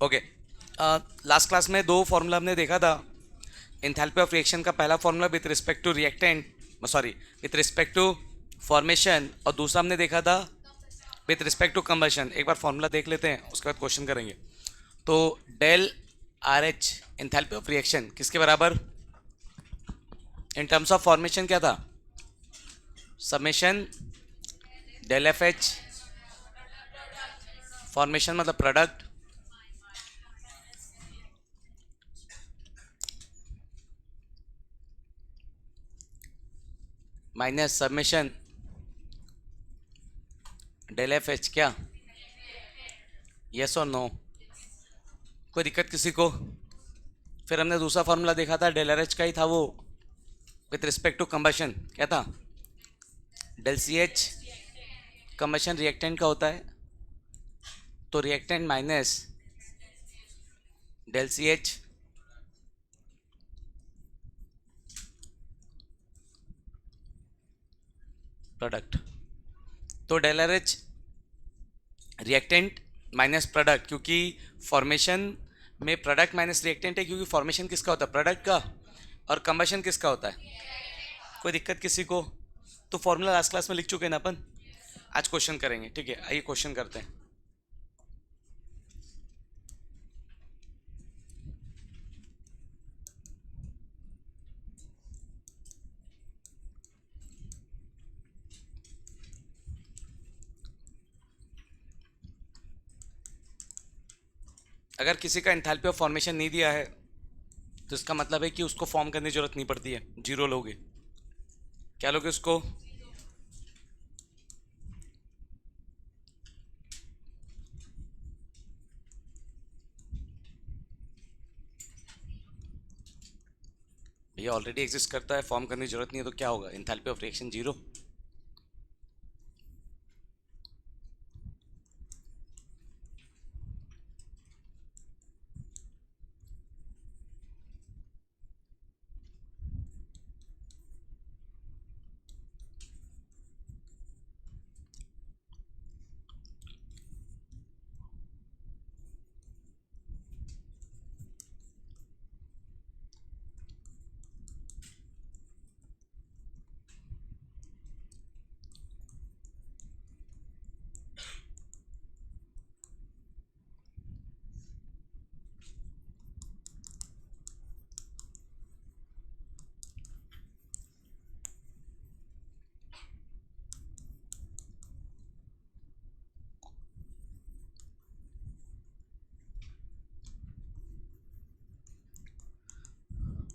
Okay, last class में दो formula हमने देखा था। एंथैल्पी ऑफ रिएक्शन का पहला formula with respect to reactant, sorry, with respect to formation, और दूसरा हमने देखा था विथ रिस्पेक्ट टू कंबशन। एक बार फॉर्मूला देख लेते हैं, उसके बाद क्वेश्चन करेंगे। तो del R H enthalpy of reaction किसके बराबर इन टर्म्स ऑफ फॉर्मेशन क्या था? Summation del F H, formation मतलब product, minus summation del F H. क्या यस और नो? कोई दिक्कत किसी को? फिर हमने दूसरा फॉर्मूला देखा था, डेल आर एच का ही था वो, विथ रिस्पेक्ट टू कंबशन क्या था? Del C H. Combustion reactant का होता है, तो reactant minus del C H product. तो del R H reactant minus product, क्योंकि फॉर्मेशन में प्रोडक्ट माइनस रिएक्टेंट है, क्योंकि फॉर्मेशन किसका होता है? प्रोडक्ट का। और कंबशन किसका होता है? कोई दिक्कत किसी को? तो फॉर्मूला लास्ट क्लास में लिख चुके हैं ना अपन। आज क्वेश्चन करेंगे, ठीक है? आइए क्वेश्चन करते हैं। अगर किसी का एंथैल्पी ऑफ फॉर्मेशन नहीं दिया है तो इसका मतलब है कि उसको फॉर्म करने की जरूरत नहीं पड़ती है। जीरो लोगे। क्या लोगे उसको? ये ऑलरेडी एग्जिस्ट करता है, फॉर्म करने की जरूरत नहीं है, तो क्या होगा? Enthalpy of reaction zero.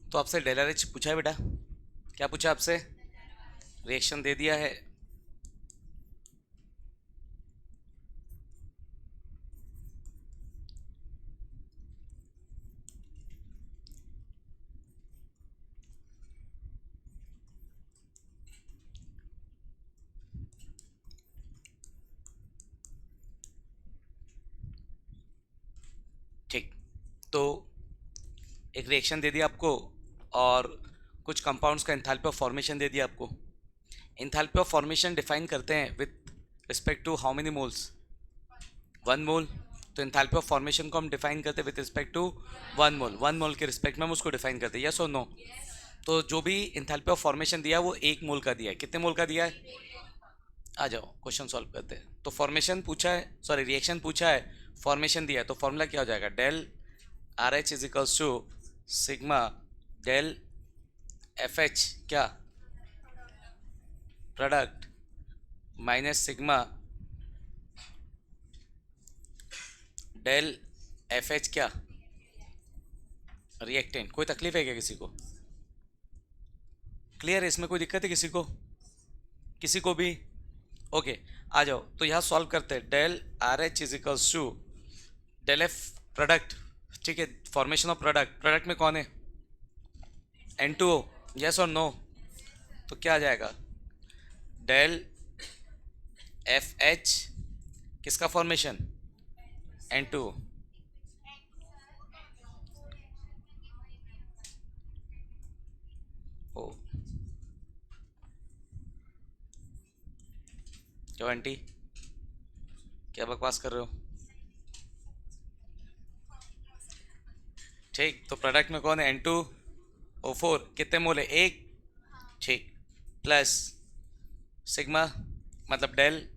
तो आपसे डेल आर एच पूछा है बेटा। क्या पूछा आपसे? रिएक्शन दे दिया है। ठीक। तो एक रिएक्शन दे दिया आपको, और कुछ कंपाउंड्स का एंथैल्पी ऑफ फॉर्मेशन दे दिया आपको। एंथैल्पी ऑफ फॉर्मेशन डिफाइन करते हैं with respect to how many moles? 1 mole. तो एंथैल्पी ऑफ फॉर्मेशन को हम डिफाइन करते हैं with respect to 1 mole. 1 mole के रिस्पेक्ट में हम उसको डिफाइन करते हैं, यस और नो? तो जो भी एंथैल्पी ऑफ फॉर्मेशन दिया है वो 1 मोल का दिया है। कितने मोल का दिया है? आ जाओ क्वेश्चन सॉल्व करते हैं। तो फॉर्मेशन पूछा है, सॉरी रिएक्शन पूछा है, फॉर्मेशन दिया है, तो फॉर्मूला क्या हो जाएगा? Del R H is equals to sigma del F H क्या? Product, minus sigma del F H क्या? रिएक्टेंट। कोई तकलीफ है क्या किसी को? क्लियर है? इसमें कोई दिक्कत है किसी को? किसी को भी? ओके, आ जाओ। तो यहाँ सॉल्व करते हैं। Del R H is equals to del F product, ठीक है? फॉर्मेशन ऑफ प्रोडक्ट, प्रोडक्ट में कौन है? N2O, यस और नो? तो क्या आ जाएगा? डेल एफ एच किसका फॉर्मेशन? N2O। ओ 20। क्या बकवास कर रहे हो? ठीक, तो प्रोडक्ट में कौन है? N2O4 कितने मोल है? एक। ठीक, प्लस सिग्मा मतलब डेल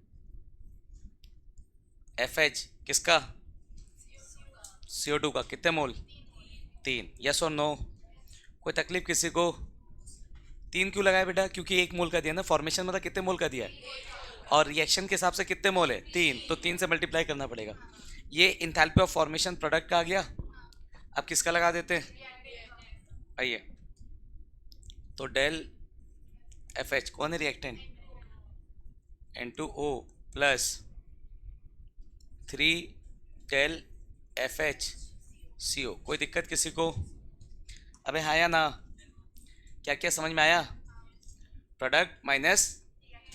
FH किसका? CO2 का। कितने मोल? 3। यस और नो? कोई तकलीफ किसी को? 3 क्यों लगाया बेटा? क्योंकि 1 मोल का दिया ना, फॉर्मेशन मतलब कितने मोल का दिया है, और रिएक्शन के हिसाब से कितने मोल है? 3, तो 3 से मल्टीप्लाई करना पड़ेगा। ये इंथैल्पी ऑफ फॉर्मेशन प्रोडक्ट का आ गया। अब किसका लगा देते हैं? आइए, तो डेल FH कौन है reactant? N2O plus 3 del FH CO। कोई दिक्कत किसी को? अबे हाँ या ना? क्या क्या समझ में आया? प्रोडक्ट माइनस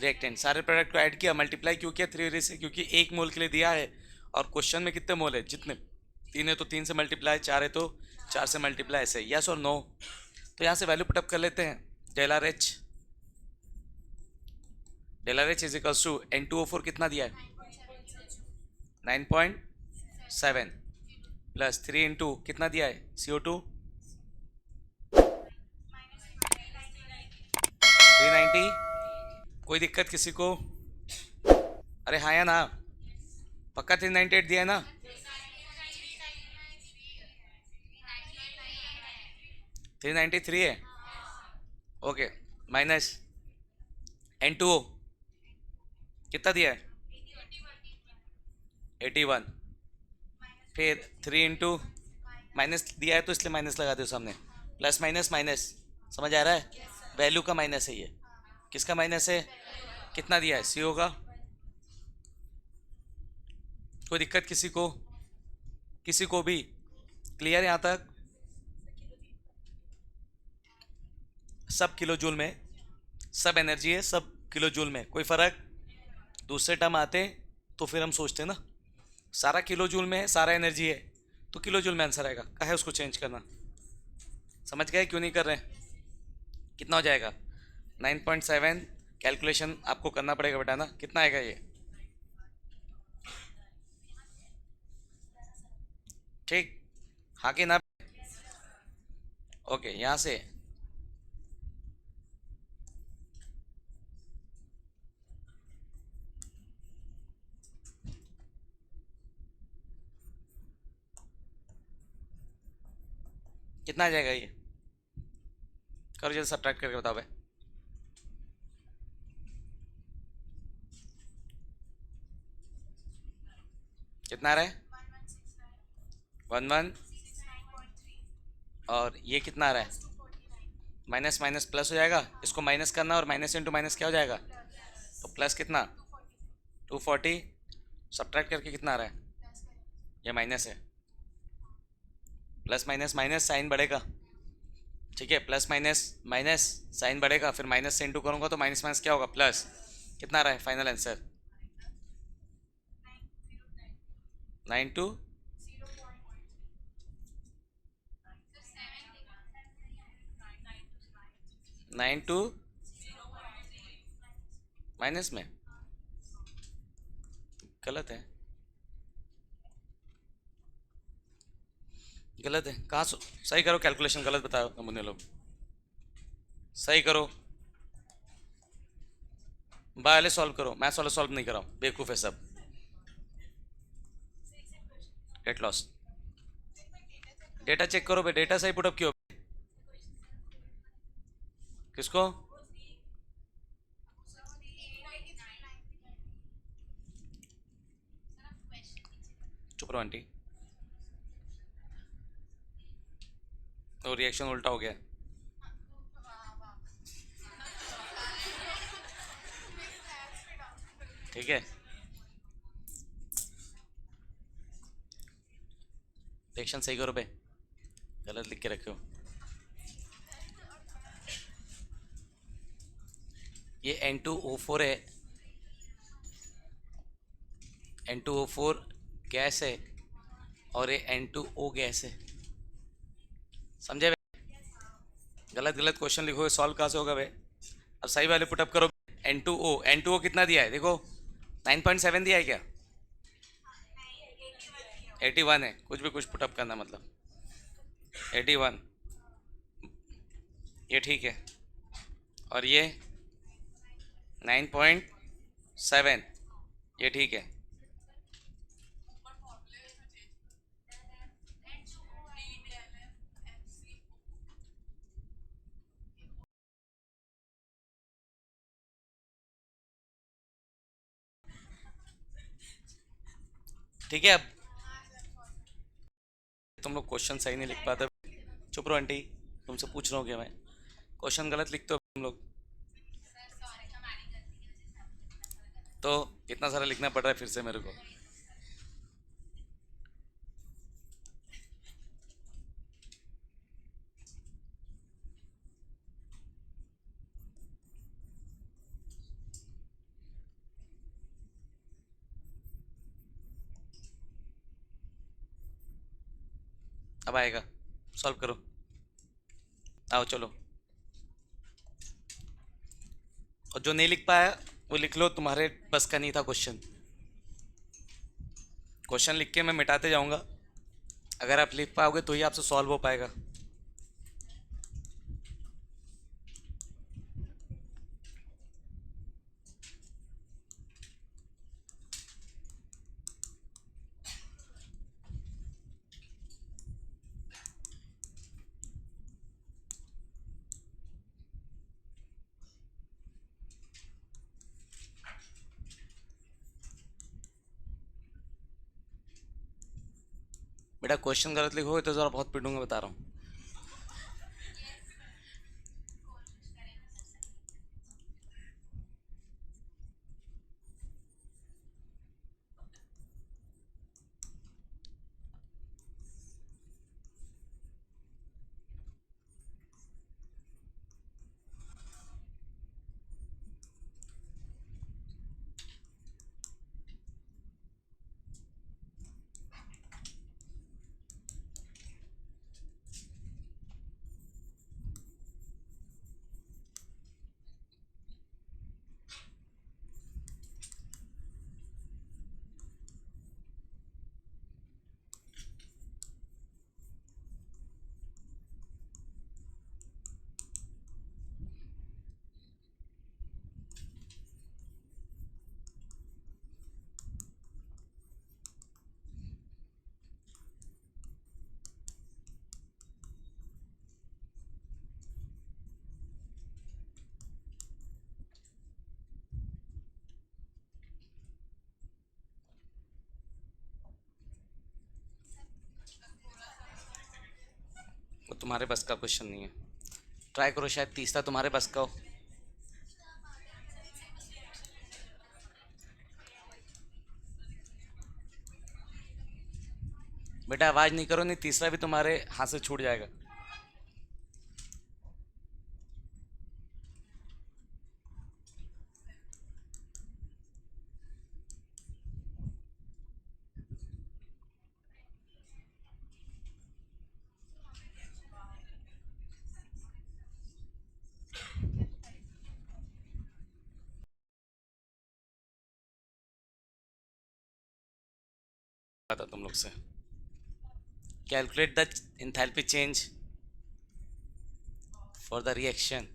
रिएक्टेंट, सारे प्रोडक्ट को ऐड किया, मल्टीप्लाई क्यों किया? 3 से, क्योंकि 1 मोल के लिए दिया है, और क्वेश्चन में कितने मोल है? जितने। 3 है तो 3 से मल्टीप्लाई, 4 है तो 4 से मल्टीप्लाई, ऐसे। यस और नो? तो यहाँ से वैल्यू पुटअप कर लेते हैं। Del R H is equals to N2O4 कितना दिया है? 9.7 प्लस 3 इंटू कितना दिया है? CO2 390। कोई दिक्कत किसी को? अरे हाँ या ना? पक्का 398 दिया है ना? 393 है। ओके, माइनस N2O कितना दिया है? 81। फिर 3 इंटू माइनस दिया है तो इसलिए माइनस लगा दो सामने, प्लस माइनस माइनस। समझ आ रहा है? वैल्यू का माइनस है ये। किसका माइनस है? कितना दिया है? CO का। कोई दिक्कत किसी को? किसी को भी क्लियर यहाँ तक? सब किलो जूल में, सब एनर्जी है, सब किलो जूल में, कोई फर्क? दूसरे टर्म आते तो फिर हम सोचते ना, सारा किलो जूल में है, सारा एनर्जी है, तो किलो जूल में आंसर आएगा। कहा है उसको चेंज करना? समझ गए क्यों नहीं कर रहे? कितना हो जाएगा? 9.7। कैलकुलेशन आपको करना पड़ेगा बेटा ना, कितना आएगा ये? ठीक, हाँ कि ना? ओके, यहाँ से कितना आ जाएगा ये? करो जल्दी, सब्ट्रैक्ट करके बताओ भाई। कितना आ रहा है? 11। और ये कितना आ रहा है? माइनस माइनस प्लस हो जाएगा, इसको माइनस करना, और माइनस इंटू माइनस क्या हो जाएगा? तो प्लस कितना? 240। सब्ट्रैक्ट करके कितना आ रहा है? ये माइनस है। प्लस माइनस माइनस, साइन बढ़ेगा। ठीक है, प्लस माइनस माइनस, साइन बढ़ेगा, फिर माइनस से इंटू करूंगा तो माइनस माइनस क्या होगा? प्लस। कितना आ रहा है फाइनल आंसर? 92। 92 माइनस में? गलत है, गलत है। कहाँ सही करो कैलकुलेशन, गलत बताओ नमूने लोग, सही करो। वाले सॉल्व करो, मैथ्स वाले सॉल्व नहीं कराओ, बेवकूफ़ है सब। Gate loss. डेटा चेक करो भाई, डेटा सही पुटअप क्यों? किसको? चुप रहो आंटी, तो रिएक्शन उल्टा हो गया। ठीक है, रिएक्शन सही करो बे, गलत लिख के रखे हो। ये N2O4 है, N2O4 गैस है, और ये N2O गैस है। समझे भाई? गलत गलत क्वेश्चन लिखोगे, सॉल्व कहाँ से होगा भाई? अब सही वैल्यू पुटअप करो। N2O कितना दिया है देखो? 9.7 दिया है क्या? 81 है, कुछ भी कुछ पुटअप करना मतलब 81, ये ठीक है। और ये 9.7, ये ठीक है। ठीक है। अब तुम लोग क्वेश्चन सही नहीं लिख पाते। चुप रहो आंटी, तुमसे पूछ रहा हूँ कि मैं क्वेश्चन गलत लिखते हो तुम लोग, तो इतना सारा लिखना पड़ रहा है फिर से मेरे को। अब आएगा, सॉल्व करो, आओ चलो। और जो नहीं लिख पाया वो लिख लो, तुम्हारे बस का नहीं था क्वेश्चन। क्वेश्चन लिख के मैं मिटाते जाऊंगा, अगर आप लिख पाओगे तो ही आपसे सॉल्व हो पाएगा। बेटा क्वेश्चन गलत लिखोगे तो जरा बहुत पिटूंगा, बता रहा हूँ। वो तुम्हारे बस का क्वेश्चन नहीं है, ट्राई करो, शायद तीसरा तुम्हारे बस का हो। बेटा आवाज नहीं करो, नहीं तीसरा भी तुम्हारे हाथ से छूट जाएगा। पता तुम लोग से, calculate the enthalpy change for the reaction.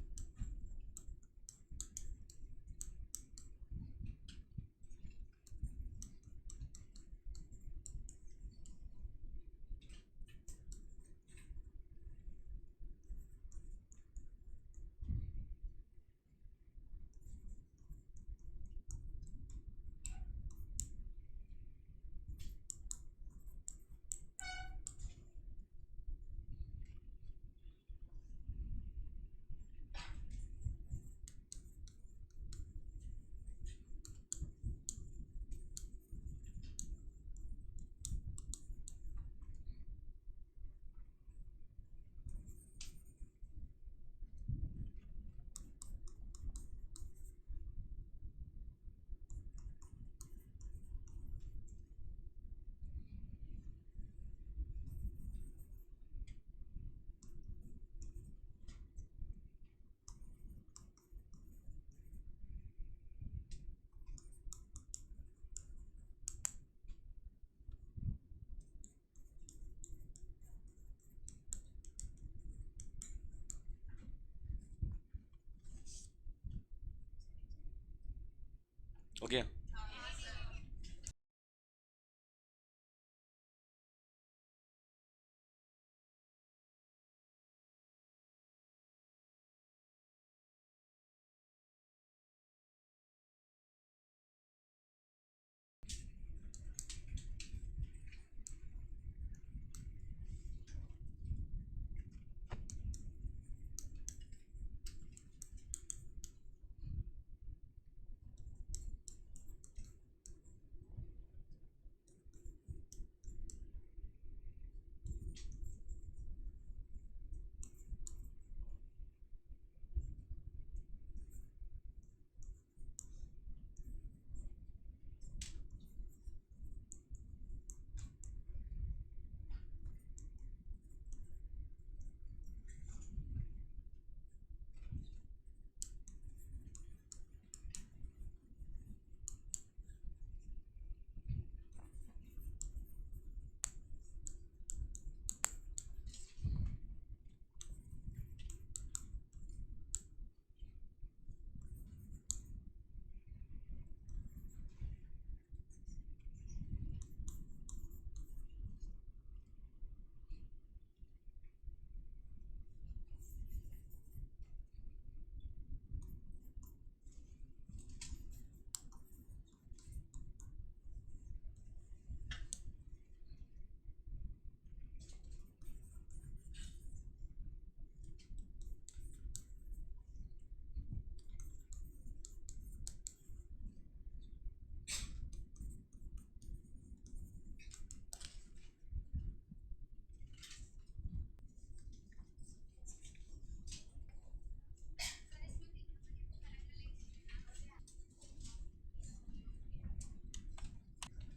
हो गया?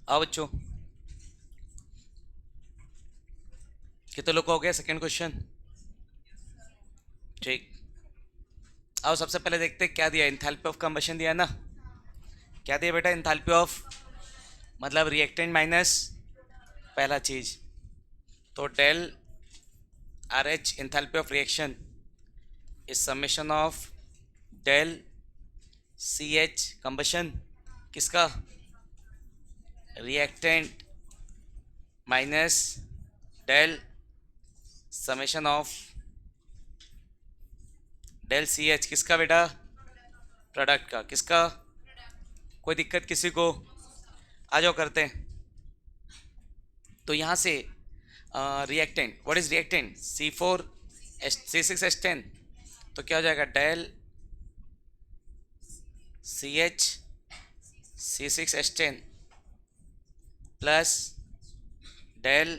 आओ बच्चों, कितने लोग को हो गया सेकेंड क्वेश्चन? ठीक। आओ सबसे पहले देखते हैं क्या दिया, इंथैल्पी ऑफ कंबशन दिया ना। क्या दिया बेटा? इंथैल्पी ऑफ मतलब रिएक्टेंट माइनस पहला चीज, तो del R H enthalpy of reaction is summation of del C H combustion किसका? Reactant minus del summation of del C H किसका बेटा? प्रोडक्ट का। किसका? कोई दिक्कत किसी को? आ जाओ करते हैं। तो यहाँ से reactant, what is reactant? C6H10, तो क्या हो जाएगा? Del CH C6H10 plus del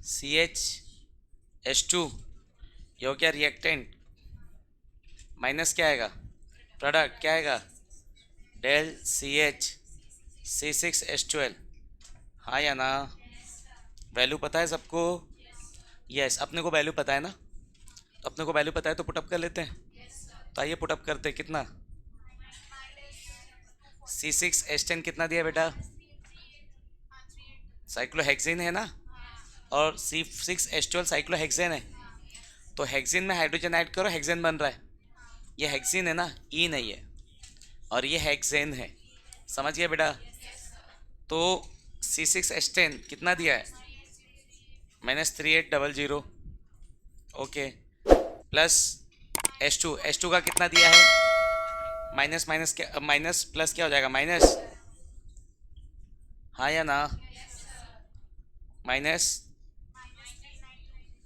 CH H2, ये हो क्या? रिएक्टेंट माइनस क्या आएगा? प्रोडक्ट क्या आएगा? Del CH C6H12। हाँ या ना? वैल्यू पता है सबको? यस, अपने को वैल्यू पता है ना? तो अपने को वैल्यू पता है तो पुटअप कर लेते हैं। तो आइए पुटअप करते हैं। कितना? C6H10 कितना दिया बेटा? साइक्लोहेक्सेन है ना, और C6H12 साइक्लोहेक्सेन है। तो हेक्सेन में हाइड्रोजन ऐड करो, हेक्सेन बन रहा है। ये हेक्सेन है ना, ई नहीं है, और ये हेक्सेन है। समझ गया बेटा? तो C6H10 कितना दिया है? -3800। ओके, प्लस H2 का कितना दिया है? माइनस माइनस क्या, माइनस प्लस क्या हो जाएगा? माइनस। हाँ या ना? माइनस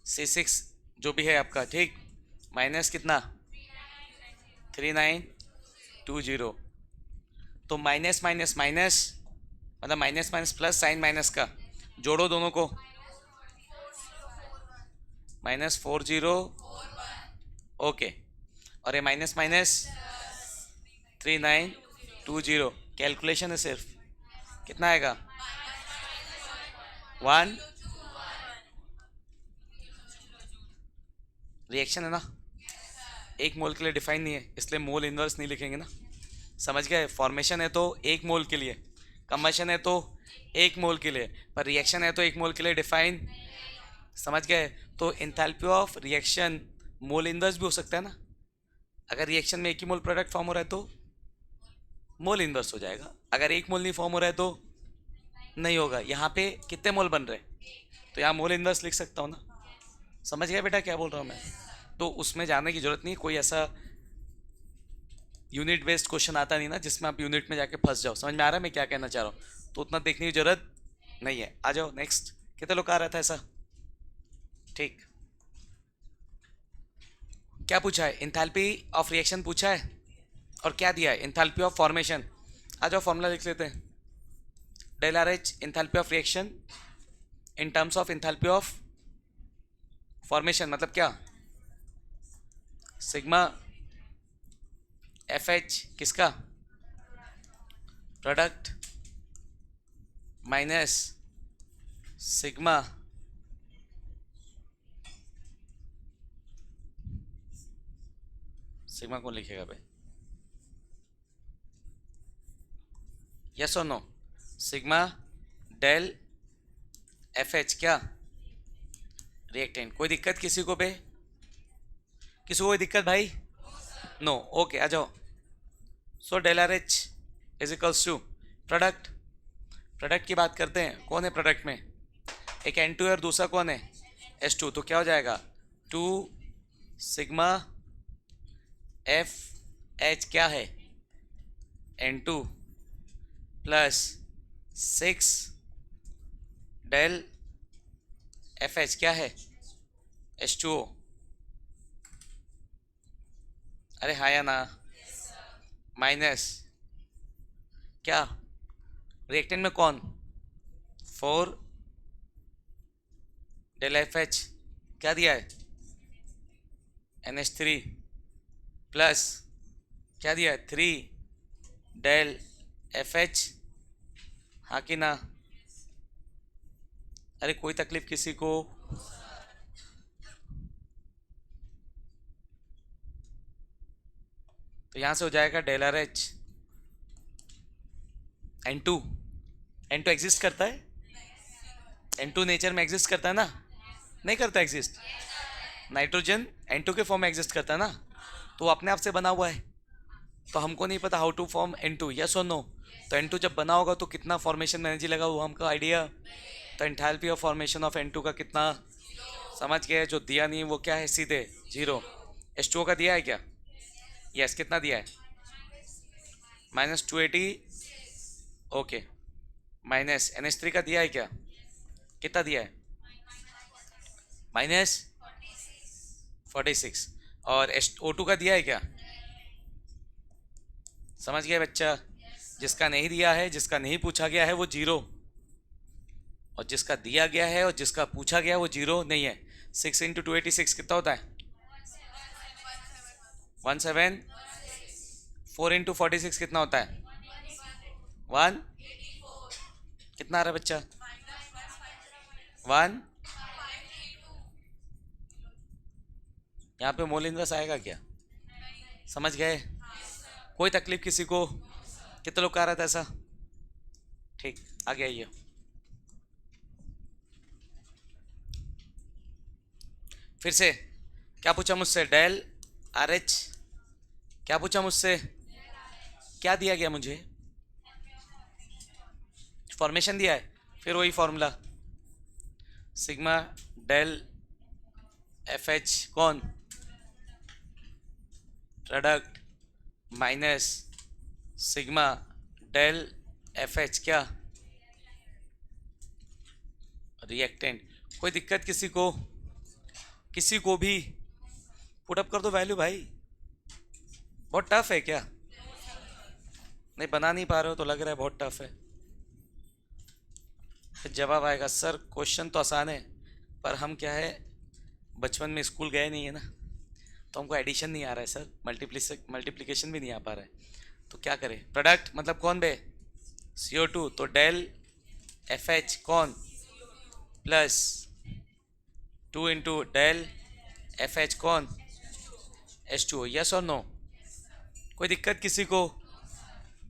C6 जो भी है आपका, ठीक, माइनस कितना? 3920। तो माइनस माइनस माइनस मतलब minus minus plus, sign minus का जोड़ो दोनों को, -40। ओके, और ये माइनस माइनस 3920। कैलकुलेशन है सिर्फ, कितना आएगा? 1। रिएक्शन है ना, एक मोल के लिए डिफाइन नहीं है, इसलिए मोल इनवर्स नहीं लिखेंगे ना। समझ गए? फॉर्मेशन है तो एक मोल के लिए, कंबशन है तो एक मोल के लिए, पर रिएक्शन है तो एक मोल के लिए डिफाइन। समझ गए? तो enthalpy of reaction mole inverse भी हो सकता है ना, अगर रिएक्शन में एक ही मोल प्रोडक्ट फॉर्म हो रहा है तो। मोल इन्वर्स हो जाएगा। अगर एक मोल नहीं फॉर्म हो रहा है तो नहीं होगा। यहाँ पे कितने मोल बन रहे हैं तो यहाँ मोल इन्वर्स लिख सकता हूँ ना। समझ गया बेटा क्या बोल रहा हूँ मैं? तो उसमें जाने की जरूरत नहीं, कोई ऐसा यूनिट बेस्ड क्वेश्चन आता नहीं ना जिसमें आप यूनिट में जाके फंस जाओ। समझ में आ रहा है मैं क्या कहना चाह रहा हूँ? तो उतना देखने की जरूरत नहीं है। आ जाओ नेक्स्ट। कितने लोग आ रहा था ऐसा? ठीक। क्या पूछा है? इंथैल्पी ऑफ रिएक्शन पूछा है और क्या दिया है? Enthalpy of formation. आ जाओ फॉर्मूला लिख लेते हैं। Del R H enthalpy of reaction in terms of enthalpy of formation मतलब क्या? सिग्मा एफ एच किसका? प्रोडक्ट माइनस सिग्मा सिग्मा कौन लिखेगा भाई? यस और no? Sigma del F H क्या? रिएक्टेंट। कोई दिक्कत किसी को बे? किसी को कोई दिक्कत भाई? नो ओके आ जाओ। So del R H is equals to product. Product की बात करते हैं। कौन है प्रोडक्ट में? एक N2 है और दूसरा कौन है? S2। तो क्या हो जाएगा? 2 सिग्मा एफ एच क्या है? N2 plus 6 del F H क्या है? H2O। अरे हाँ या ना? माइनस क्या? रिएक्टेंट में कौन? 4 डेल एफ एच क्या दिया है? NH3 प्लस क्या दिया है? 3 डेल एफ एच। हाँ कि ना? अरे कोई तकलीफ किसी को? तो यहां से हो जाएगा del R H N2। N2 exist करता है? N2 नेचर में एग्जिस्ट करता है ना? नहीं करता एग्जिस्ट? नाइट्रोजन N2 के फॉर्म में एग्जिस्ट करता है ना? तो वो अपने आप से बना हुआ है। तो हमको नहीं पता how to form N2, yes और नो? तो N2 जब बना होगा तो कितना फॉर्मेशन एनर्जी लगा वो हमको आइडिया। तो enthalpy of formation of N2 का कितना? समझ गए? जो दिया नहीं वो क्या है? सीधे 0। H2O का दिया है क्या? यस। कितना दिया है? -280। ओके। माइनस NH3 का दिया है क्या? कितना दिया है? -46। और O2 का दिया है क्या? समझ गया बच्चा? जिसका नहीं दिया है, जिसका नहीं पूछा गया है वो 0, और जिसका दिया गया है और जिसका पूछा गया है वो 0 नहीं है। 6 × 286 कितना होता है? 17। 4 × 46 कितना होता है? 1। कितना आ रहा है बच्चा? 1। यहाँ पे मोल इनवर्स आएगा क्या? समझ गए? कोई तकलीफ किसी को? कितने लोग आ रहा था ऐसा? ठीक, आगे आइए। फिर से क्या पूछा मुझसे? Del R H. क्या पूछा मुझसे? क्या दिया गया मुझे? फॉर्मेशन दिया है। फिर वही formula sigma del F H कौन? Product minus sigma del F H क्या? रिएक्टेंट। कोई दिक्कत किसी को? किसी को भी? पुटअप कर दो वैल्यू भाई। बहुत टफ है क्या? नहीं बना नहीं पा रहे हो तो लग रहा है बहुत टफ है। फिर जवाब आएगा सर क्वेश्चन तो आसान है पर हम क्या है बचपन में स्कूल गए नहीं है ना, तो हमको एडिशन नहीं आ रहा है सर, मल्टीप्लिकेशन भी नहीं आ पा रहा है, तो क्या करें? प्रोडक्ट मतलब कौन बे? CO2। तो डेल एफ एच कौन? प्लस 2 × डेल एफ एच कौन? H2O। यस और नो? कोई दिक्कत किसी को?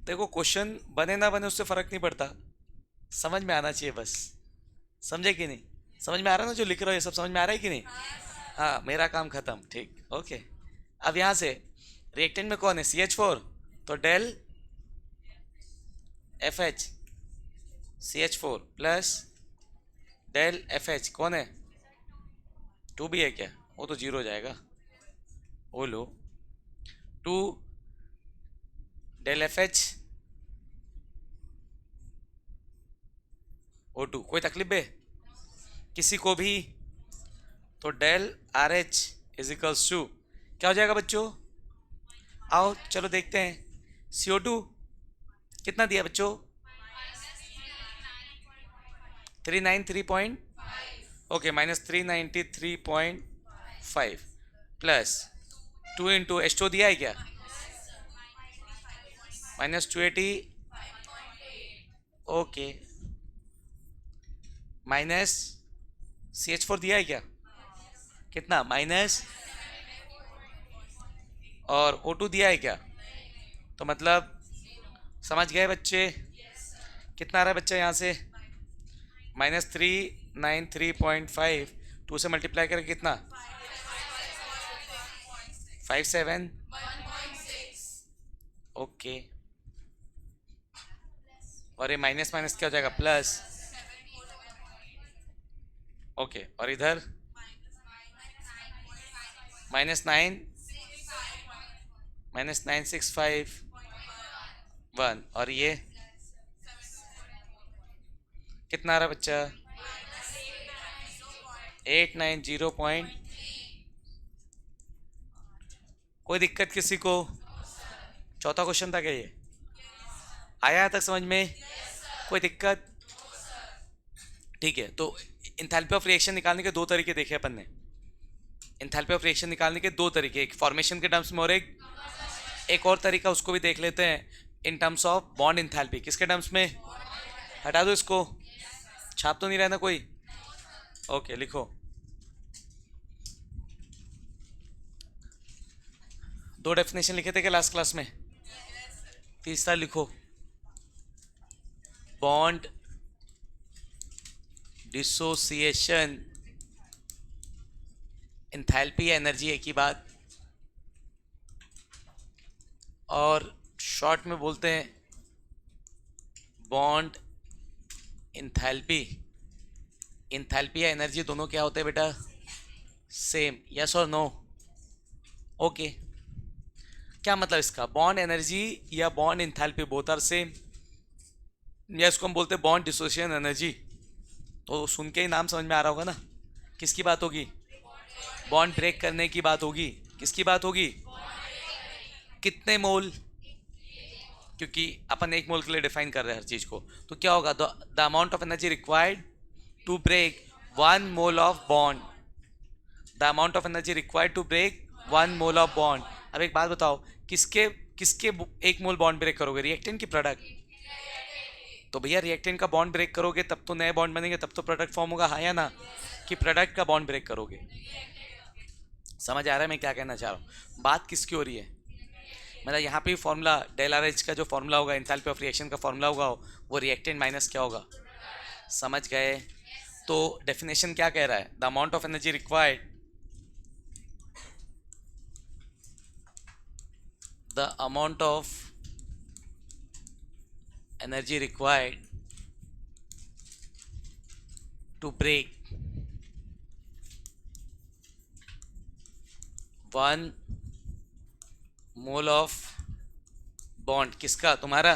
देखो क्वेश्चन बने ना बने उससे फ़र्क नहीं पड़ता, समझ में आना चाहिए बस। समझे कि नहीं? समझ में आ रहा है ना जो लिख रहा हो ये सब? समझ में आ रहा है कि नहीं? हाँ मेरा काम ख़त्म। ठीक ओके। अब यहाँ से रिएक्टेंट में कौन है? CH4। तो del FH CH4 plus del FH कौन है, 2 भी है क्या, वो तो जीरो हो जाएगा, वो लो 2 डेल FH O2, कोई तकलीफ बे किसी को भी, तो डेल RH इजिकल्स टू क्या हो जाएगा बच्चों, आओ चलो देखते हैं, CO2 कितना दिया बच्चों, 393 okay minus 393.5 plus 2 into H2 दिया है क्या, माइनस 280 ओके माइनस CH4 दिया है क्या, कितना माइनस, और O2 दिया है क्या, तो मतलब समझ गए बच्चे, कितना आ रहा है बच्चा यहाँ से, -393.5 2 से मल्टीप्लाई करके कितना 57 ओके, और ये माइनस माइनस क्या हो जाएगा प्लस, ओके और इधर -965.1 और ये कितना आ रहा बच्चा 890 पॉइंट, कोई दिक्कत किसी को, चौथा क्वेश्चन था क्या ये, आया तक समझ में, कोई दिक्कत, ठीक है। तो इंथैल्पी ऑफ रिएक्शन निकालने के दो तरीके देखे अपन ने, इंथैल्पी ऑफ रिएक्शन निकालने के दो तरीके, एक फॉर्मेशन के टर्म्स में और एक और तरीका उसको भी देख लेते हैं इन टर्म्स ऑफ बॉन्ड इंथैल्पी, किसके टर्म्स में, हटा दो इसको, छाप तो नहीं रहना कोई, ओके लिखो, दो डेफिनेशन लिखे थे क्या लास्ट क्लास में, तीसरा लिखो, बॉन्ड डिसोसिएशन इंथैल्पी एनर्जी एक ही बात, और शॉर्ट में बोलते हैं बॉन्ड इंथैल्पी, इंथैल्पी या एनर्जी दोनों क्या होते हैं बेटा, सेम, यस और नो, ओके, क्या मतलब इसका, बॉन्ड एनर्जी या bond enthalpy both are same, या इसको हम बोलते हैं बॉन्ड डिसोसिएशन एनर्जी, तो सुन के ही नाम समझ में आ रहा होगा ना, किसकी बात होगी, बॉन्ड ब्रेक करने की बात होगी, किसकी बात होगी, कितने मोल, क्योंकि अपन एक मोल के लिए डिफाइन कर रहे हैं हर चीज को, तो क्या होगा, the amount of energy required to break 1 mole of bond, the amount of energy required to break 1 mole of bond. अब एक बात बताओ, किसके किसके 1 मोल बॉन्ड ब्रेक करोगे, रिएक्टेंट की प्रोडक्ट, तो भैया रिएक्टेंट का बॉन्ड ब्रेक करोगे तब तो नए बॉन्ड बनेंगे, तब तो प्रोडक्ट फॉर्म होगा, हाँ या ना, कि प्रोडक्ट का बॉन्ड ब्रेक करोगे, समझ आ रहा है मैं क्या कहना चाह रहा हूँ, बात किसकी हो रही है, मतलब यहाँ पे फॉर्मूला डेल आर एच का जो फॉर्मूला होगा, एंथैल्पी ऑफ रिएक्शन का फॉर्मूला होगा, वो रिएक्टेंट माइनस क्या होगा, समझ गए, तो डेफिनेशन क्या कह रहा है, the amount of energy required, the amount of energy required to break 1 mole of bond, किसका, तुम्हारा,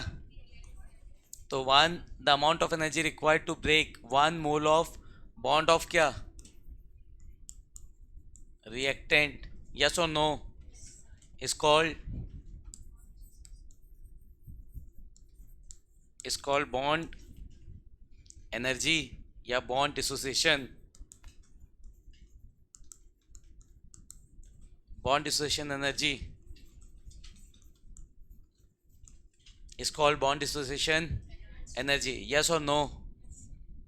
तो 1 the amount of energy required to break 1 mole of bond of क्या, रिएक्टेंट, यस और no, is called bond energy या bond dissociation, bond dissociation energy is called bond dissociation energy, yes और no,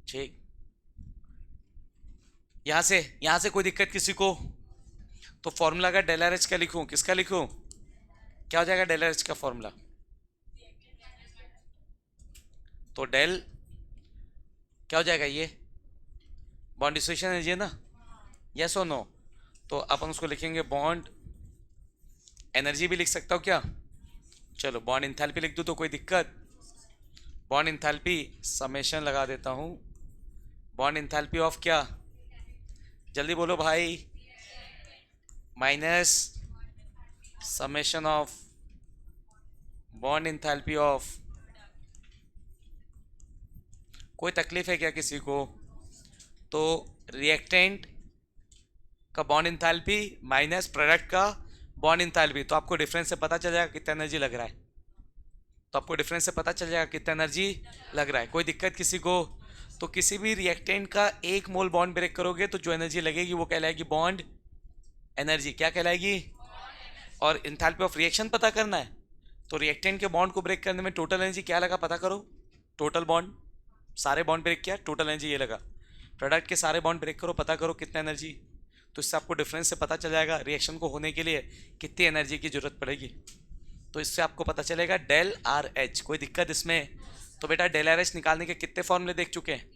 ठीक, यहां से कोई दिक्कत किसी को, तो फॉर्मूला का डेल आर एच का लिखूं, किसका लिखूं, क्या हो जाएगा डेल आर एच का फॉर्मूला, तो डेल क्या हो जाएगा, ये बॉन्ड डिसोसिएशन एनर्जी है ना, यस और नो, तो अपन उसको लिखेंगे बॉन्ड एनर्जी भी लिख सकता हूँ क्या, चलो बॉन्ड इंथैल्पी लिख दूँ तो कोई दिक्कत, बॉन्ड इंथैल्पी समेशन लगा देता हूँ, बॉन्ड इंथैल्पी ऑफ क्या, जल्दी बोलो भाई, minus summation of bond enthalpy of, कोई तकलीफ है क्या किसी को? तो रिएक्टेंट का बॉन्ड इंथैल्पी माइनस प्रोडक्ट का बॉन्ड इंथैल्पी, तो आपको डिफरेंस से पता चल जाएगा कितना एनर्जी लग रहा है, तो आपको डिफरेंस से पता चल जाएगा कितना एनर्जी लग रहा है। कोई दिक्कत किसी को? तो किसी भी रिएक्टेंट का 1 मोल बॉन्ड ब्रेक करोगे तो जो एनर्जी लगेगी वो कहलाएगी बॉन्ड एनर्जी। क्या कहलाएगी? और इंथैल्पी ऑफ रिएक्शन पता करना है, तो रिएक्टेंट के बॉन्ड को ब्रेक करने में टोटल एनर्जी क्या लगा पता करो। टोटल बॉन्ड, सारे बॉन्ड ब्रेक किया, टोटल एनर्जी ये लगा। प्रोडक्ट के सारे बॉन्ड ब्रेक करो, पता करो कितना एनर्जी, तो इससे आपको डिफरेंस से पता चल जाएगा रिएक्शन को होने के लिए कितनी एनर्जी की जरूरत पड़ेगी। तो इससे आपको पता चलेगा डेल आर एच। कोई दिक्कत इसमें? तो बेटा डेल आर एच निकालने के कितने फॉर्मूले देख चुके हैं?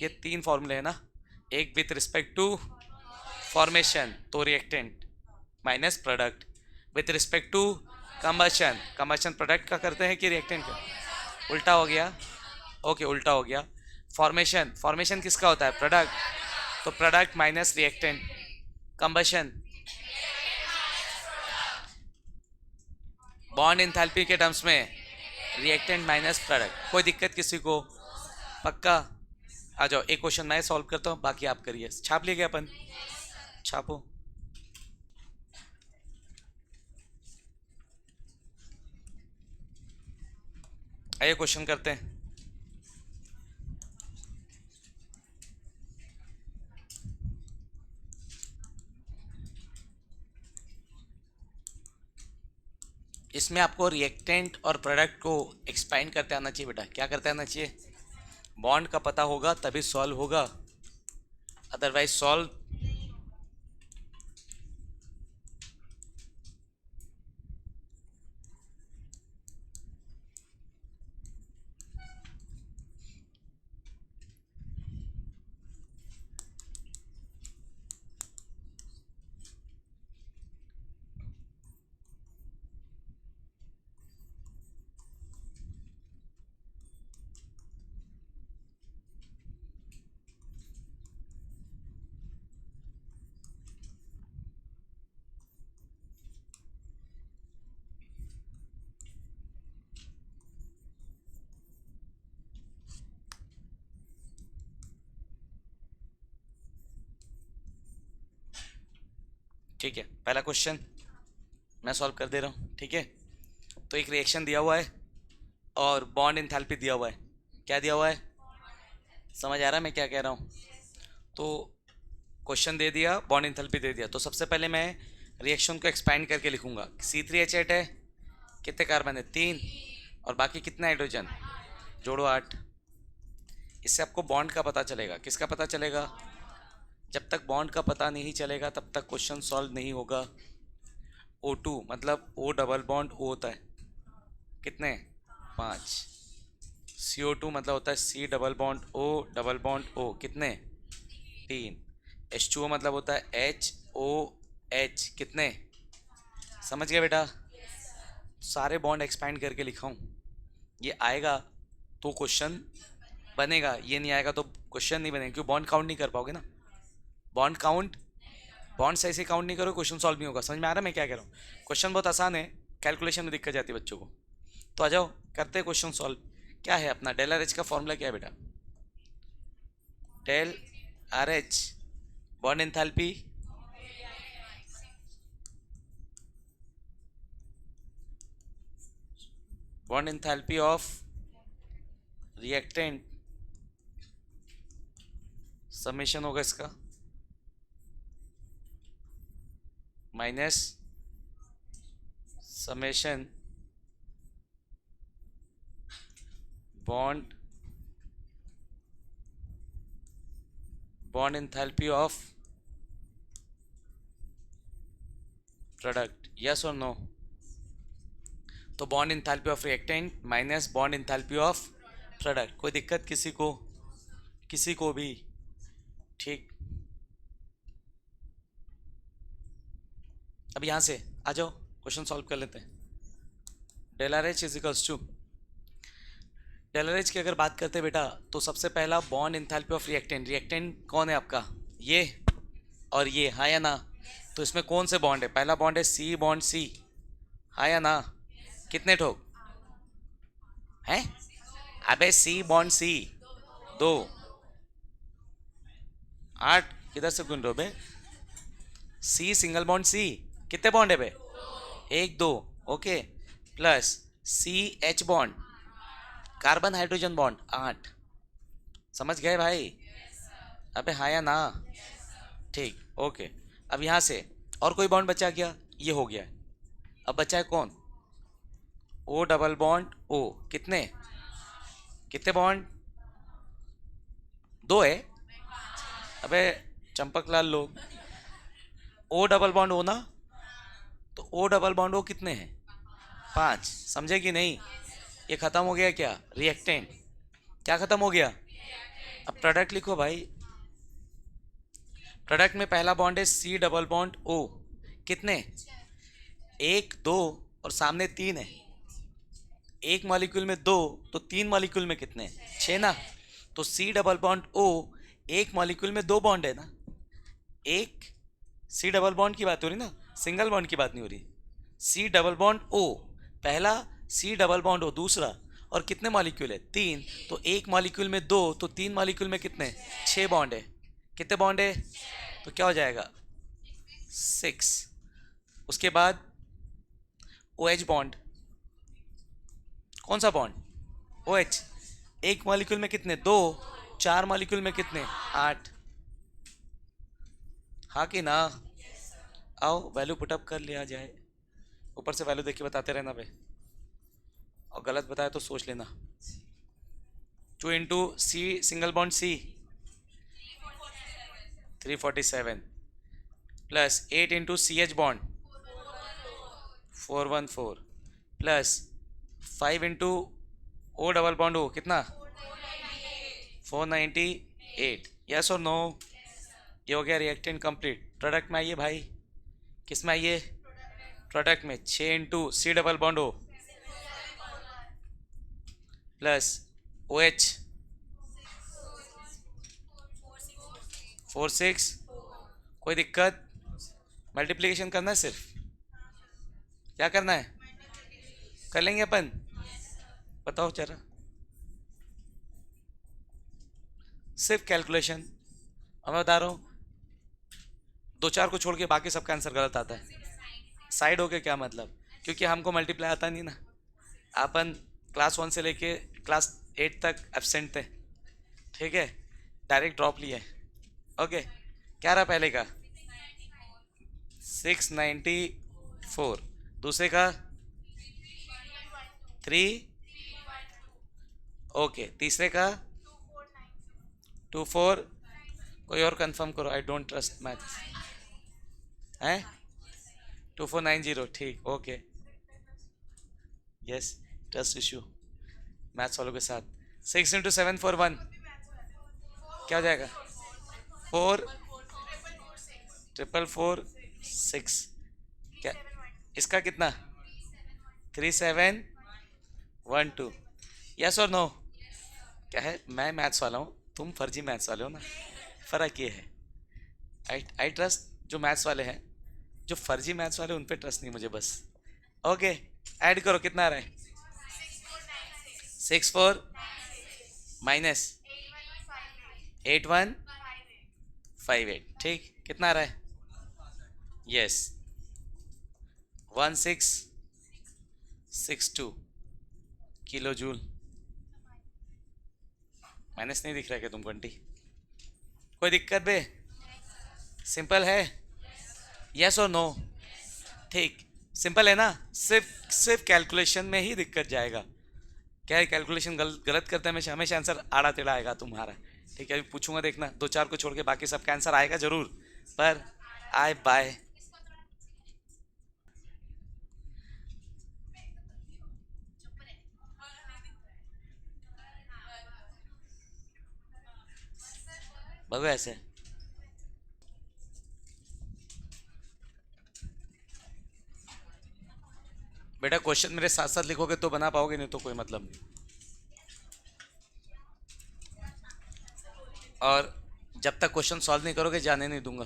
ये 3 फॉर्मूले हैं ना, एक विथ रिस्पेक्ट टू फॉर्मेशन तो reactant minus product, with respect to combustion, combustion product का करते हैं कि रिएक्टेंट का? उल्टा हो गया, ओके उल्टा हो गया। फॉर्मेशन, फॉर्मेशन किसका होता है? प्रोडक्ट, तो product minus reactant. Combustion, bond enthalpy के टर्म्स में रिएक्टेंट माइनस प्रोडक्ट। कोई दिक्कत किसी को? पक्का? आ जाओ, एक क्वेश्चन मैं सॉल्व करता हूँ, बाकी आप करिए। छाप लिए क्या अपन? छापो। आइए क्वेश्चन करते हैं। इसमें आपको रिएक्टेंट और प्रोडक्ट को एक्सपाइंड करते आना चाहिए बेटा। क्या करते आना चाहिए? बॉन्ड का पता होगा तभी सॉल्व होगा, अदरवाइज सॉल्व ठीक है। पहला क्वेश्चन मैं सॉल्व कर दे रहा हूँ, ठीक है। तो एक रिएक्शन दिया हुआ है और बॉन्ड इंथैल्पी दिया हुआ है। क्या दिया हुआ है? समझ आ रहा है मैं क्या कह रहा हूँ? तो क्वेश्चन दे दिया, बॉन्ड इंथैल्पी दे दिया, तो सबसे पहले मैं रिएक्शन को एक्सपांड करके लिखूंगा। C3H8 है, कितने कार्बन है? 3, और बाकी कितना हाइड्रोजन? जोड़ो 8। इससे आपको बॉन्ड का पता चलेगा। किसका पता चलेगा? जब तक बॉन्ड का पता नहीं चलेगा तब तक क्वेश्चन सॉल्व नहीं होगा। O2 मतलब O डबल बॉन्ड O होता है, कितने? 5। CO2 मतलब होता है C double bond O double bond O, कितने? 3। H2O मतलब होता है HOH, कितने? समझ गया बेटा? सारे बॉन्ड एक्सपैंड करके लिखा हूँ। ये आएगा तो क्वेश्चन बनेगा, ये नहीं आएगा तो क्वेश्चन नहीं बनेगा, क्योंकि बॉन्ड काउंट नहीं कर पाओगे ना। बॉन्ड काउंट, बॉन्ड से ऐसे काउंट नहीं करो, क्वेश्चन सॉल्व नहीं होगा। समझ में आ रहा है मैं क्या कह रहा हूँ? क्वेश्चन बहुत आसान है, कैलकुलेशन में दिक्कत जाती है बच्चों को। तो आ जाओ करते हैं क्वेश्चन सॉल्व। क्या है अपना डेल आर एच का फॉर्मूला? क्या है बेटा? Del R H bond enthalpy bond enthalpy of reactant summation होगा इसका minus summation bond enthalpy of product. Yes और नो? तो bond enthalpy of reactant minus bond enthalpy of product. कोई दिक्कत किसी को? किसी को भी? ठीक। अब यहां से आ जाओ, क्वेश्चन सॉल्व कर लेते हैं। Del R H is equals to टेलरेज की अगर बात करते हैं बेटा, तो सबसे पहला bond enthalpy of reactant, reactant कौन है आपका, ये और ये, हाँ या ना। तो इसमें कौन से बॉन्ड है, पहला बॉन्ड है सी बॉन्ड सी, हाँ या ना। कितने ठोक हैं, अबे सी बॉन्ड सी, दो, 8 किधर से गुन रहे हो बे, सी सिंगल बॉन्ड सी, कितने बॉन्ड है बे, एक दो, okay, plus C H bond, carbon hydrogen bond 8, समझ गए भाई, अबे हाँ या ना, ठीक, ओके। अब यहाँ से और कोई बॉन्ड बचा क्या, ये हो गया, अब बचा है कौन, ओ डबल बॉन्ड ओ, कितने कितने बॉन्ड, दो है, अबे चंपक लाल लोग, ओ डबल बॉन्ड ओ ना, तो ओ डबल बॉन्ड ओ कितने हैं, 5, समझे कि नहीं। ये खत्म हो गया क्या, रिएक्टेंट, क्या खत्म हो गया। अब प्रोडक्ट लिखो भाई, प्रोडक्ट में पहला बॉन्ड है सी डबल बॉन्ड ओ, कितने, एक दो और सामने 3 है, एक मॉलिक्यूल में 2, तो 3 मॉलिक्यूल में कितने, 6 ना। तो सी डबल बॉन्ड ओ, एक मॉलिक्यूल में 2 बॉन्ड है ना, एक सी डबल बॉन्ड की बात हो रही ना, सिंगल बॉन्ड की बात नहीं हो रही। सी डबल बॉन्ड ओ, पहला, सी डबल बॉन्ड ओ दूसरा, और कितने मॉलिक्यूल है, 3, तो एक मॉलिक्यूल में 2, तो 3 मॉलिक्यूल में कितने, 6 बॉन्ड है, कितने बॉन्ड है, तो क्या हो जाएगा 6। उसके बाद ओ एच बॉन्ड, कौन सा बॉन्ड, ओ एच, एक मॉलिक्यूल में कितने, 2, 4 मॉलिक्यूल में कितने, 8, हाँ कि ना। आओ वैल्यू पुटअप कर लिया जाए, ऊपर से वैल्यू देख के बताते रहना भाई, और गलत बताया तो सोच लेना। 2 into C single bond C 347, plus 8 into C H bond 414, plus 5 into O double bond O, कितना 498, यस और नो। ये हो गया रिएक्टेंट कंप्लीट। प्रोडक्ट में आइए भाई, किस में आइए, प्रोडक्ट में 6 into C double bond O plus O H 46, कोई दिक्कत, मल्टीप्लिकेशन करना है सिर्फ, क्या करना है, कर लेंगे अपन, बताओ जरा, सिर्फ कैलकुलेशन। अब मैं बता रहा हूँ, 2 4 को छोड़ के बाकी सबका आंसर गलत आता है, साइड हो के क्या मतलब, क्योंकि हमको मल्टीप्लाई आता नहीं ना, अपन क्लास 1 से लेके क्लास 8 तक एब्सेंट थे, ठीक है, डायरेक्ट ड्रॉप लिए, ओके। क्या रहा पहले का 694, दूसरे का 3, ओके, तीसरे का 24, कोई और कंफर्म करो, आई डोंट ट्रस्ट मैथ, है 2490, ठीक, okay, yes, trust issue maths वालों के साथ। 6 इंटू 741, क्या हो जाएगा, 4 444 6, क्या इसका कितना 3712, यस और नो। क्या है, मैं मैथ्स वाला हूँ, तुम फर्जी मैथ्स वाले हो ना, फ़र्क ये है। आई ट्रस्ट जो मैथ्स वाले हैं, जो फर्जी मैथ्स वाले उन पे ट्रस्ट नहीं मुझे बस, ओके। ऐड करो कितना आ रहा है, 64 माइनस 8158, ठीक, कितना आ रहा है, यस 1662 किलो जूल, माइनस नहीं दिख रहा है क्या तुमको आंटी, कोई दिक्कत बे, सिंपल है, यस और नो, ठीक, सिंपल है ना, सिर्फ कैलकुलेशन में ही दिक्कत जाएगा, क्या है कैलकुलेशन गलत करते हैं हमेशा, हमेशा आंसर आड़ा टेढ़ा आएगा तुम्हारा, ठीक है। अभी पूछूंगा देखना, 2 4 को छोड़ के बाकी सबका आंसर आएगा जरूर, पर आए बाय। भगो ऐसे, बेटा क्वेश्चन मेरे साथ साथ लिखोगे तो बना पाओगे, नहीं तो कोई मतलब नहीं। और जब तक क्वेश्चन सॉल्व नहीं करोगे जाने नहीं दूंगा।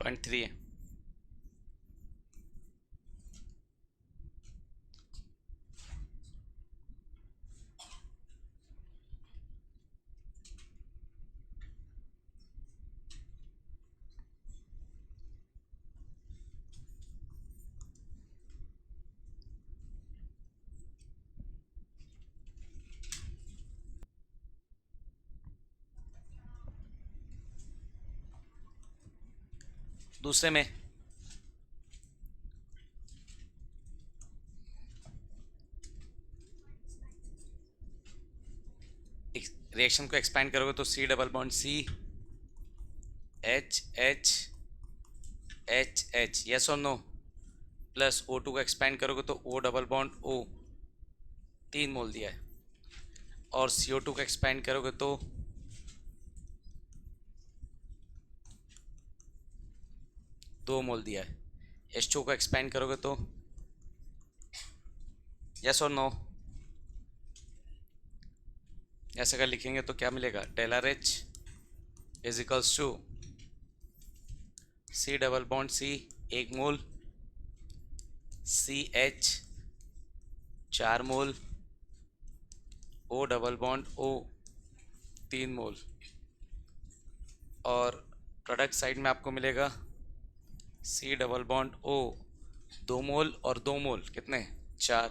पॉइंट 3 है। दूसरे में रिएक्शन को एक्सपेंड करोगे तो C double bond C H H H H, yes और नो, प्लस O2 को एक्सपेंड करोगे तो O double bond O, 3 mole दिया है। और CO2 को एक्सपेंड करोगे तो 2 मोल दिया है। H2 को एक्सपेंड करोगे तो, यस और नो, ऐसे अगर लिखेंगे तो क्या मिलेगा, del R H is equals to C double bond C 1 mole, C H 4 mole, O double bond O 3 mole. और प्रोडक्ट साइड में आपको मिलेगा सी डबल बॉन्ड ओ 2 मोल और 2 मोल कितने, 4।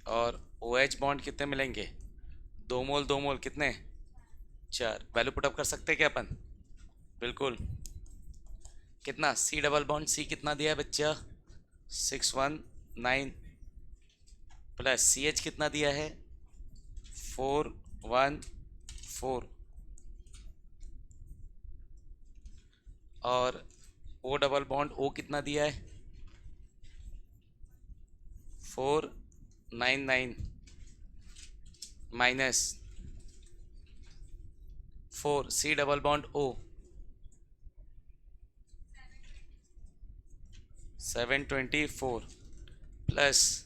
और ओ एच बॉन्ड कितने मिलेंगे, 2 मोल 2 मोल कितने, 4। वैल्यू पुटअप कर सकते हैं क्या अपन, बिल्कुल। कितना, सी डबल बॉन्ड सी कितना दिया है बच्चा, 619, प्लस सी एच कितना दिया है, 414, और ओ डबल बॉन्ड ओ कितना दिया है, 499, minus 4 C double bond O 724, plus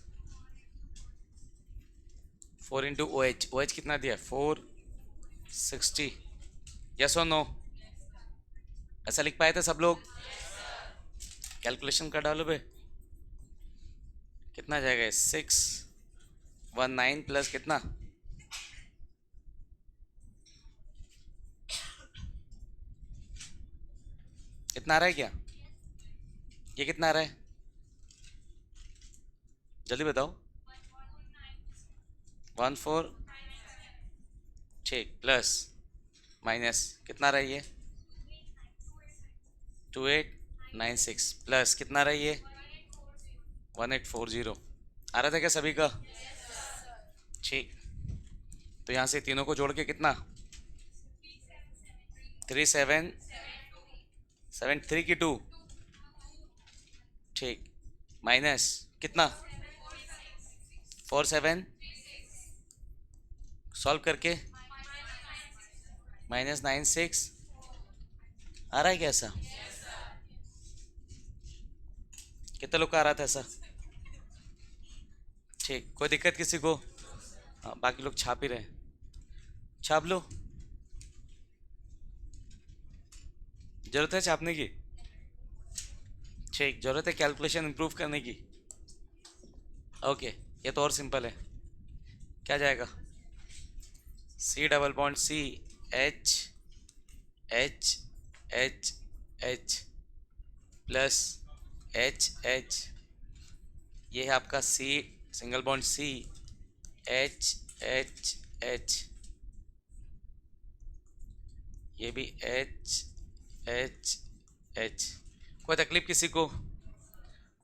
4 into O H, O H कितना दिया, 460। यस और नो, ऐसा लिख पाए थे सब लोग, कैलकुलेशन कर डालो बे, कितना जाएगा, 619 प्लस कितना, कितना आ रहा है क्या, ये कितना आ रहा है, जल्दी बताओ, 14, ठीक, प्लस माइनस कितना रहा है ये, 2896, प्लस कितना रहा है ये, 1840। आ रहा था क्या सभी का, ठीक। तो यहाँ से तीनों को जोड़ के कितना, 3773 की 2, ठीक, माइनस कितना, 47, सॉल्व करके -96। आ रहा है क्या ऐसा, कितने लोग का आ रहा था ऐसा, ठीक, कोई दिक्कत किसी को, हाँ बाकी लोग छाप ही रहे, छाप लो, जरूरत है छापने की, ठीक, जरूरत है कैलकुलेशन इंप्रूव करने की, ओके। ये तो और सिंपल है, क्या जाएगा, C double bond C H H H H plus H H, ये है आपका C single bond C H H H, ये भी एच एच एच। कोई तकलीफ किसी को,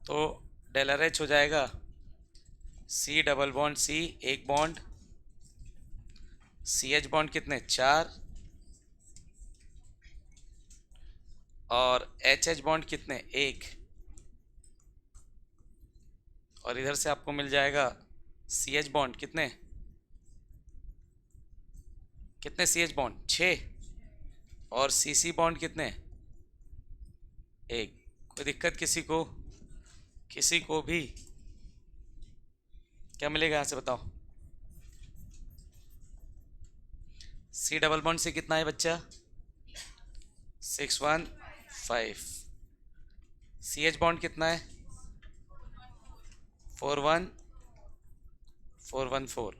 तो डेल आर एच हो जाएगा C double bond C 1 bond, C H bond कितने, 4, और एच एच बॉन्ड कितने, 1, और इधर से आपको मिल जाएगा सी एच बॉन्ड कितने, कितने सी एच बॉन्ड, 6, और सी सी बॉन्ड कितने, 1। कोई दिक्कत किसी को, किसी को भी, क्या मिलेगा यहाँ से बताओ, सी डबल बॉन्ड से कितना है बच्चा, 615, सी एच बॉन्ड कितना है, 414,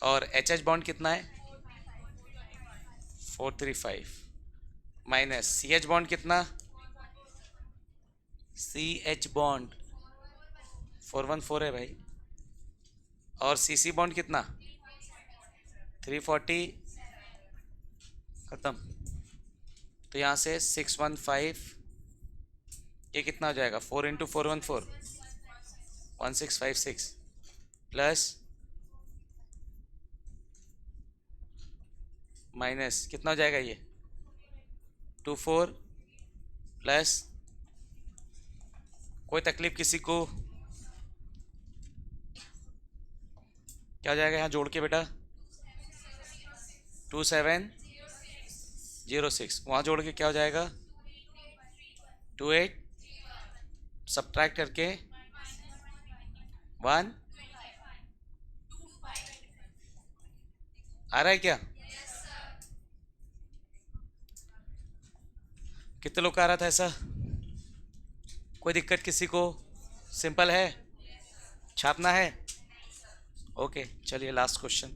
और एच एच बॉन्ड कितना है, 435, माइनस सी एच बॉन्ड कितना, सी एच बॉन्ड 414 है भाई, और सी सी बॉन्ड कितना, 340, खत्म। तो यहाँ से 615, ये कितना हो जाएगा, 4 इंटू 414, 1656, प्लस माइनस कितना हो जाएगा ये, 24, प्लस, कोई तकलीफ किसी को, क्या हो जाएगा यहाँ जोड़ के बेटा, 2706, वहाँ जोड़ के क्या हो जाएगा, 28, सब्ट्रैक्ट करके 1, आ रहा है क्या? कितने लोग का आ रहा था ऐसा? कोई दिक्कत किसी को? सिंपल है, छापना है। ओके चलिए लास्ट क्वेश्चन।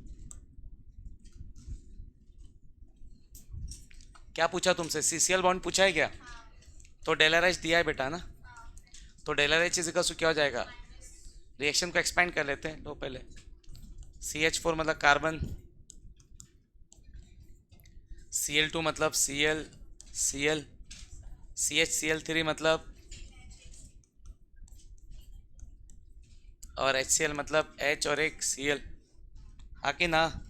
क्या पूछा तुमसे? सीसीएल बॉन्ड पूछा है क्या? तो डेलर एच दिया है बेटा ना, तो del R H is equal to क्या हो जाएगा? रिएक्शन को एक्सपेंड कर लेते हैं। लो पहले CH4 मतलब कार्बन, Cl2 मतलब Cl, Cl, CHCl3 मतलब, और HCl मतलब H और एक Cl। हाँ कि ना?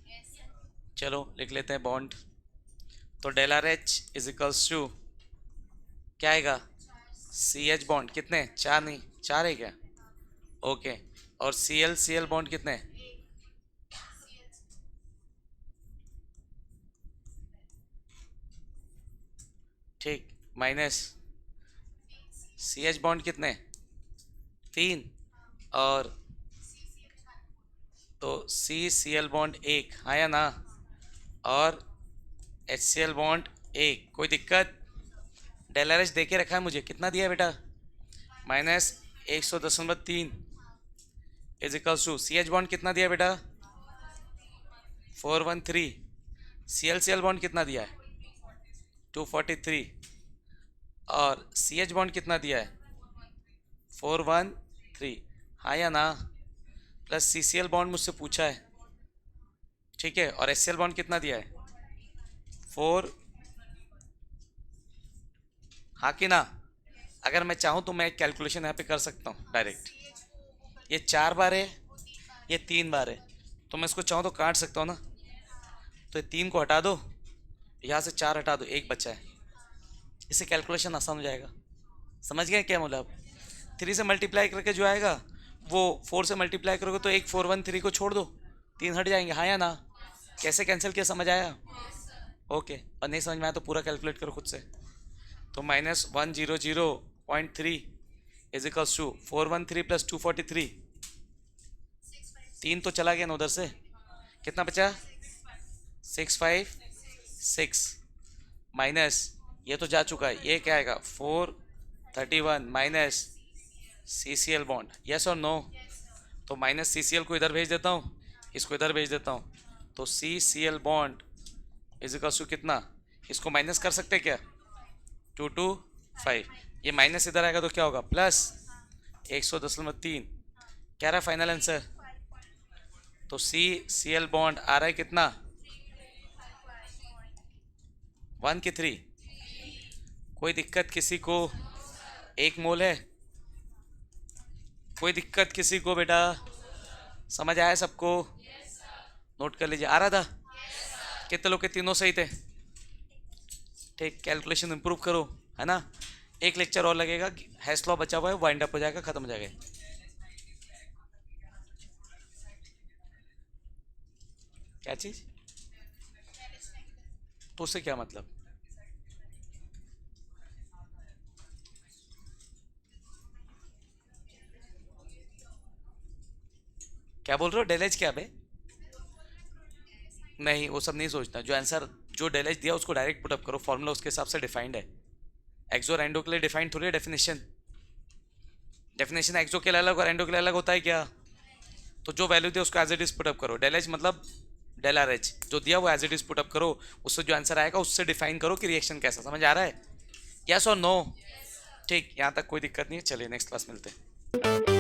चलो लिख लेते हैं बॉन्ड। तो del R H is equals to क्या आएगा? CH बॉन्ड कितने? चार नहीं, चार है क्या? ओके। और Cl बॉन्ड कितने? ठीक, माइनस CH बॉन्ड कितने? तीन। और तो CCl बॉन्ड एक, हाँ या ना? और HCl बॉन्ड एक, कोई दिक्कत? डेलर एच दे के रखा है मुझे, कितना दिया है बेटा? -110.3 is equals to CH bond कितना दिया बेटा? 413। CL बॉन्ड कितना दिया है? 243। और CH बॉन्ड कितना दिया है? 413, हाँ या ना? प्लस CCl बॉन्ड मुझसे पूछा है, ठीक है। और HCl बॉन्ड कितना दिया है? 4, हाँ कि ना? अगर मैं चाहूँ तो मैं एक कैलकुलेशन यहाँ पे कर सकता हूँ डायरेक्ट। ये 4 बार है, ये 3 बार है, तो मैं इसको चाहूँ तो काट सकता हूँ ना। तो ये 3 को हटा दो, यहाँ से 4 हटा दो, एक बचा है। इससे कैलकुलेशन आसान हो जाएगा। समझ गए क्या मतलब? 3 से मल्टीप्लाई करके जो आएगा वो 4 से मल्टीप्लाई करोगे तो एक 413 को छोड़ दो, 3 हट जाएंगे, हाँ या ना? कैसे कैंसिल किया, समझ आया? ओके। और नहीं समझ में आया तो पूरा कैलकुलेट करो खुद से। तो -100.3 इज इक्वल्स टू 413 प्लस 243, 3 तो चला गया ना उधर से, कितना बचा? 656 माइनस, ये तो जा चुका है, ये क्या आएगा? 431 माइनस CCl बॉन्ड, यस और नो? तो माइनस CCl को इधर भेज देता हूँ, इसको इधर भेज देता हूँ, तो CCl bond is equal to कितना? इसको माइनस कर सकते हैं क्या? 225, ये माइनस इधर आएगा तो क्या होगा? प्लस 110.3, क्या रहा फाइनल आंसर? तो CCl बॉन्ड आ रहा है कितना? 1 की 3। कोई दिक्कत किसी को? 1 मोल है, कोई दिक्कत किसी को बेटा? समझ आया सबको? नोट कर लीजिए, आ रहा था? कितने लोग के तीनों सही थे? ठीक, कैलकुलेशन इंप्रूव करो, है ना? एक लेक्चर और लगेगा, हैश लॉ बचा हुआ है, वाइंड अप हो जाएगा, खत्म हो जाएगा। क्या चीज? तो उससे क्या मतलब? क्या बोल रहे हो? डेलेज क्या बे? नहीं, वो सब नहीं सोचना। जो आंसर, जो डेलेज दिया उसको डायरेक्ट पुटअप करो, फॉर्मूला उसके हिसाब से डिफाइंड है। एक्सो और एंडो के लिए डिफाइंड थोड़ी है डेफिनेशन। डेफिनेशन एक्सो के लिए अलग और एंडो के लिए अलग होता है क्या? तो जो वैल्यू दिया उसको एज इट इज पुटअप करो। डेलेज मतलब डेलर एच जो दिया वो एज इट इज पुटअप करो, उससे जो आंसर आएगा उससे डिफाइन करो कि रिएक्शन कैसा। समझ आ रहा है? यस और नो? ठीक, यहाँ तक कोई दिक्कत नहीं है। चलिए नेक्स्ट क्लास मिलते हैं।